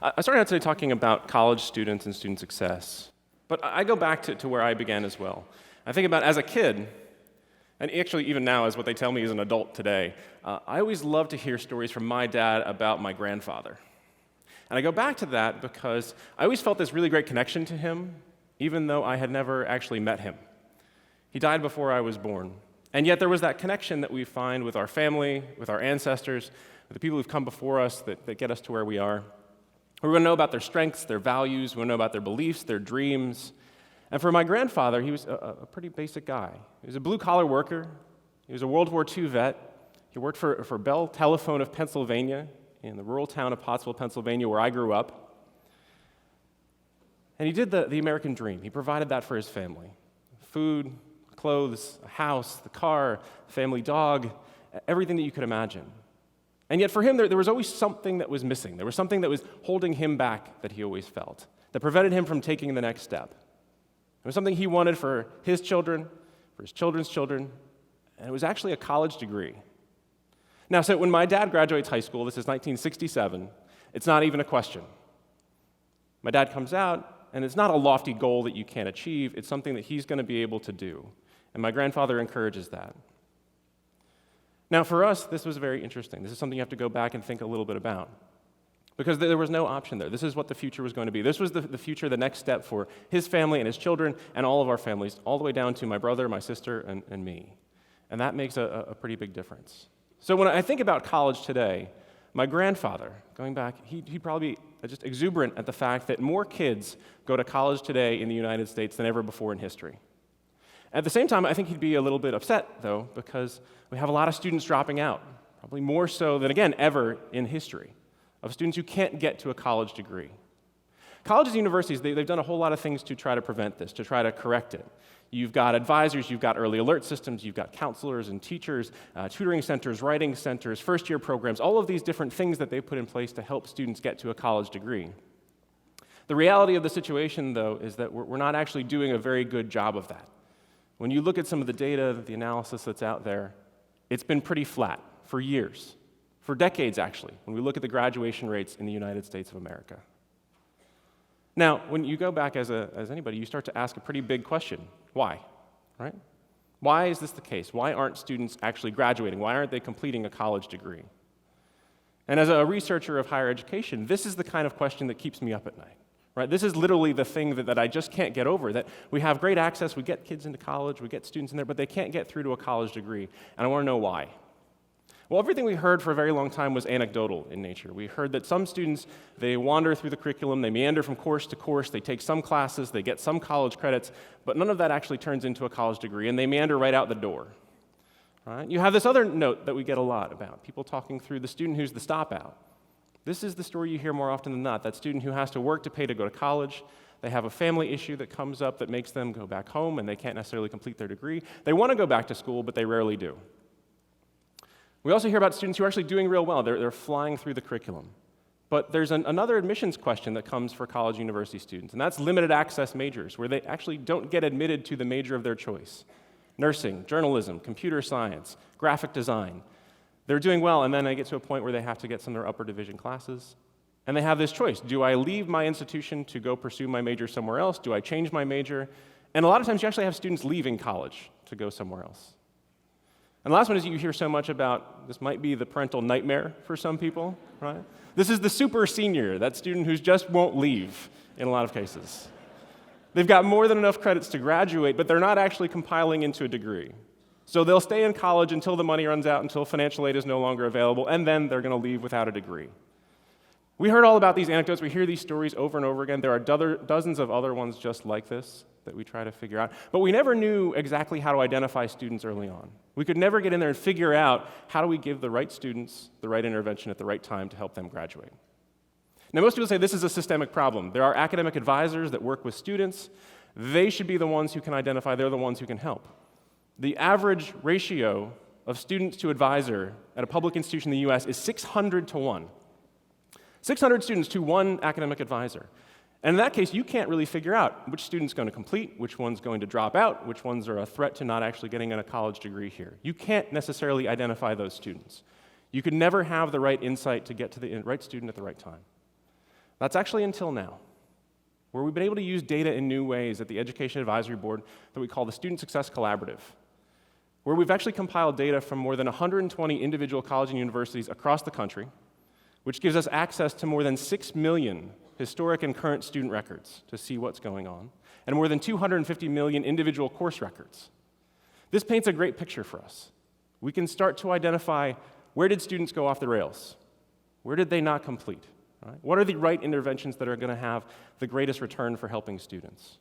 I started out today talking about college students and student success, but I go back to where I began as well. I think about as a kid, and actually even now as what they tell me as an adult today, I always loved to hear stories from my dad about my grandfather. And I go back to that because I always felt this really great connection to him, even though I had never actually met him. He died before I was born. And yet there was that connection that we find with our family, with our ancestors, with the people who've come before us that get us to where we are. We want to know about their strengths, their values. We want to know about their beliefs, their dreams. And for my grandfather, he was a pretty basic guy. He was a blue-collar worker. He was a World War II vet. He worked for Bell Telephone of Pennsylvania in the rural town of Pottsville, Pennsylvania, where I grew up. And he did the American dream. He provided that for his family. Food, clothes, a house, the car, family dog, everything that you could imagine. And yet for him, there was always something that was missing. There was something that was holding him back that he always felt, that prevented him from taking the next step. It was something he wanted for his children, for his children's children, and it was actually a college degree. Now, so when my dad graduates high school, this is 1967, it's not even a question. My dad comes out, and it's not a lofty goal that you can't achieve. It's something that he's going to be able to do. And my grandfather encourages that. Now, for us, this was very interesting. This is something you have to go back and think a little bit about. Because there was no option there. This is what the future was going to be. This was the future, the next step for his family and his children and all of our families, all the way down to my brother, my sister, and me. And that makes a pretty big difference. So when I think about college today, my grandfather, going back, he'd probably be just exuberant at the fact that more kids go to college today in the United States than ever before in history. At the same time, I think he'd be a little bit upset, though, because we have a lot of students dropping out, probably more so than, again, ever in history, of students who can't get to a college degree. Colleges and universities, they've done a whole lot of things to try to prevent this, to try to correct it. You've got advisors, you've got early alert systems, you've got counselors and teachers, tutoring centers, writing centers, first-year programs, all of these different things that they put in place to help students get to a college degree. The reality of the situation, though, is that we're not actually doing a very good job of that. When you look at some of the data, the analysis that's out there, it's been pretty flat for years, for decades actually, when we look at the graduation rates in the United States of America. Now, when you go back as anybody, you start to ask a pretty big question. Why? Right? Why is this the case? Why aren't students actually graduating? Why aren't they completing a college degree? And as a researcher of higher education, this is the kind of question that keeps me up at night. Right? This is literally the thing that I just can't get over, that we have great access, we get kids into college, we get students in there, but they can't get through to a college degree, and I want to know why. Well, everything we heard for a very long time was anecdotal in nature. We heard that some students, they wander through the curriculum, they meander from course to course, they take some classes, they get some college credits, but none of that actually turns into a college degree, and they meander right out the door. Right? You have this other note that we get a lot about, people talking through the student who's the stopout. This is the story you hear more often than not, that student who has to work to pay to go to college. They have a family issue that comes up that makes them go back home, and they can't necessarily complete their degree. They want to go back to school, but they rarely do. We also hear about students who are actually doing real well. They're flying through the curriculum. But there's another admissions question that comes for college and university students, and that's limited access majors, where they actually don't get admitted to the major of their choice. Nursing, journalism, computer science, graphic design. They're doing well, and then they get to a point where they have to get some of their upper division classes. And they have this choice. Do I leave my institution to go pursue my major somewhere else? Do I change my major? And a lot of times you actually have students leaving college to go somewhere else. And the last one is you hear so much about, this might be the parental nightmare for some people, right? This is the super senior, that student who just won't leave in a lot of cases. They've got more than enough credits to graduate, but they're not actually compiling into a degree. So they'll stay in college until the money runs out, until financial aid is no longer available, and then they're going to leave without a degree. We heard all about these anecdotes. We hear these stories over and over again. There are dozens of other ones just like this that we try to figure out. But we never knew exactly how to identify students early on. We could never get in there and figure out how do we give the right students the right intervention at the right time to help them graduate. Now, most people say this is a systemic problem. There are academic advisors that work with students. They should be the ones who can identify. They're the ones who can help. The average ratio of students to advisor at a public institution in the U.S. is 600 to 1. 600 students to one academic advisor. And in that case, you can't really figure out which student's going to complete, which one's going to drop out, which ones are a threat to not actually getting a college degree here. You can't necessarily identify those students. You could never have the right insight to get to the right student at the right time. That's actually until now, where we've been able to use data in new ways at the Education Advisory Board that we call the Student Success Collaborative, where we've actually compiled data from more than 120 individual colleges and universities across the country, which gives us access to more than 6 million historic and current student records to see what's going on, and more than 250 million individual course records. This paints a great picture for us. We can start to identify, where did students go off the rails? Where did they not complete? Right? What are the right interventions that are going to have the greatest return for helping students?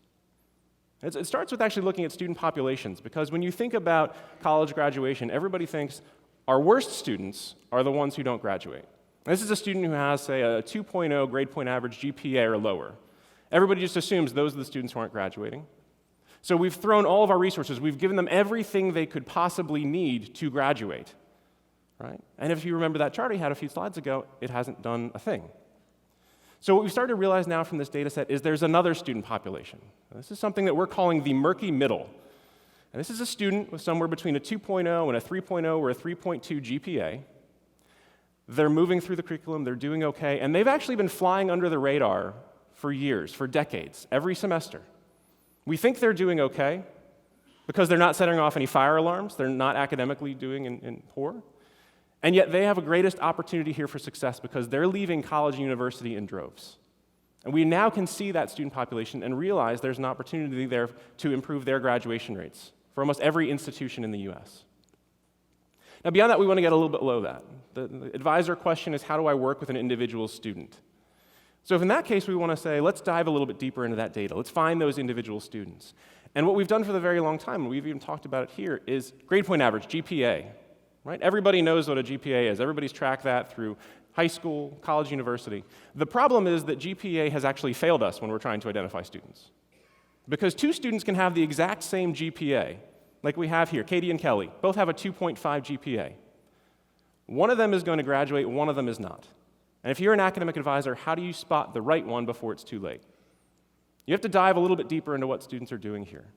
It starts with actually looking at student populations, because when you think about college graduation, everybody thinks our worst students are the ones who don't graduate. This is a student who has, say, a 2.0 grade point average GPA or lower. Everybody just assumes those are the students who aren't graduating. So we've thrown all of our resources, we've given them everything they could possibly need to graduate, right? And if you remember that chart I had a few slides ago, it hasn't done a thing. So what we've started to realize now from this data set is there's another student population. This is something that we're calling the Murky Middle. And this is a student with somewhere between a 2.0 and a 3.0 or a 3.2 GPA. They're moving through the curriculum, they're doing okay, and they've actually been flying under the radar for years, for decades, every semester. We think they're doing okay because they're not setting off any fire alarms, they're not academically doing in poor, and yet they have a greatest opportunity here for success because they're leaving college and university in droves. And we now can see that student population and realize there's an opportunity there to improve their graduation rates for almost every institution in the US. Now, beyond that, we want to get a little bit below that. The advisor question is, how do I work with an individual student? So if in that case we want to say, let's dive a little bit deeper into that data. Let's find those individual students. And what we've done for the very long time, and we've even talked about it here, is grade point average, GPA. Right? Everybody knows what a GPA is. Everybody's tracked that through high school, college, university. The problem is that GPA has actually failed us when we're trying to identify students. Because two students can have the exact same GPA, like we have here, Katie and Kelly, both have a 2.5 GPA. One of them is going to graduate, one of them is not. And if you're an academic advisor, how do you spot the right one before it's too late? You have to dive a little bit deeper into what students are doing here.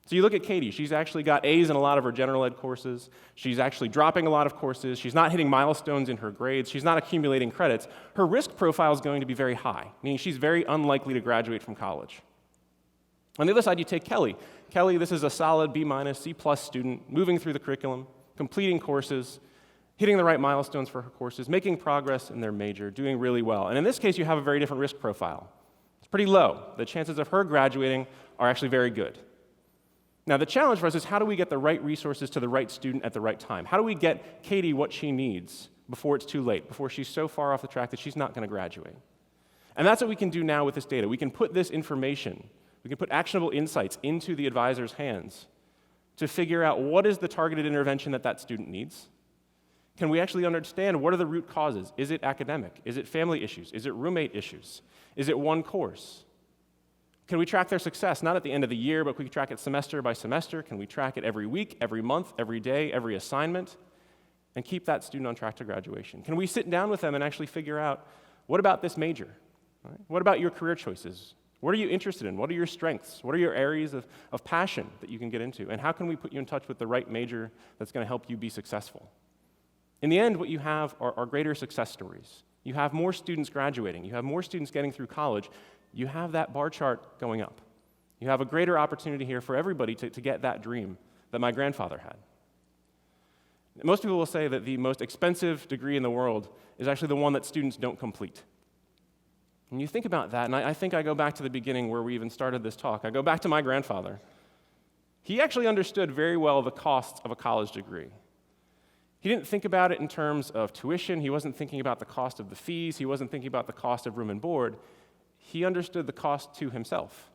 So you look at Katie, she's actually got A's in a lot of her general ed courses, she's actually dropping a lot of courses, she's not hitting milestones in her grades, she's not accumulating credits. Her risk profile is going to be very high, meaning she's very unlikely to graduate from college. On the other side, you take Kelly. Kelly, this is a solid B-, C+ student, moving through the curriculum, completing courses, hitting the right milestones for her courses, making progress in their major, doing really well. And in this case, you have a very different risk profile. It's pretty low. The chances of her graduating are actually very good. Now, the challenge for us is, how do we get the right resources to the right student at the right time? How do we get Katie what she needs before it's too late, before she's so far off the track that she's not going to graduate? And that's what we can do now with this data. We can put this information, we can put actionable insights into the advisor's hands to figure out what is the targeted intervention that that student needs. Can we actually understand what are the root causes? Is it academic? Is it family issues? Is it roommate issues? Is it one course? Can we track their success, not at the end of the year, but we can track it semester by semester? Can we track it every week, every month, every day, every assignment, and keep that student on track to graduation? Can we sit down with them and actually figure out, what about this major? Right? What about your career choices? What are you interested in? What are your strengths? What are your areas of passion that you can get into? And how can we put you in touch with the right major that's going to help you be successful? In the end, what you have are greater success stories. You have more students graduating. You have more students getting through college. You have that bar chart going up. You have a greater opportunity here for everybody to get that dream that my grandfather had. Most people will say that the most expensive degree in the world is actually the one that students don't complete. When you think about that, and I think I go back to the beginning where we even started this talk, I go back to my grandfather. He actually understood very well the costs of a college degree. He didn't think about it in terms of tuition. He wasn't thinking about the cost of the fees. He wasn't thinking about the cost of room and board. He understood the cost to himself,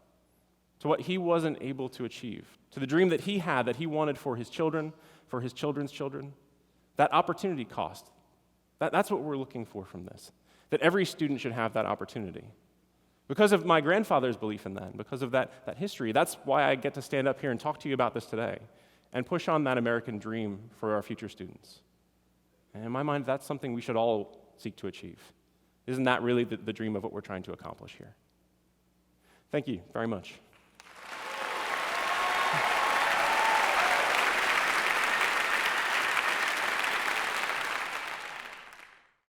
to what he wasn't able to achieve, to the dream that he had, that he wanted for his children, for his children's children. That opportunity cost, that's what we're looking for from this, that every student should have that opportunity. Because of my grandfather's belief in that, because of that history, that's why I get to stand up here and talk to you about this today and push on that American dream for our future students. And in my mind, that's something we should all seek to achieve. Isn't that really the dream of what we're trying to accomplish here? Thank you very much.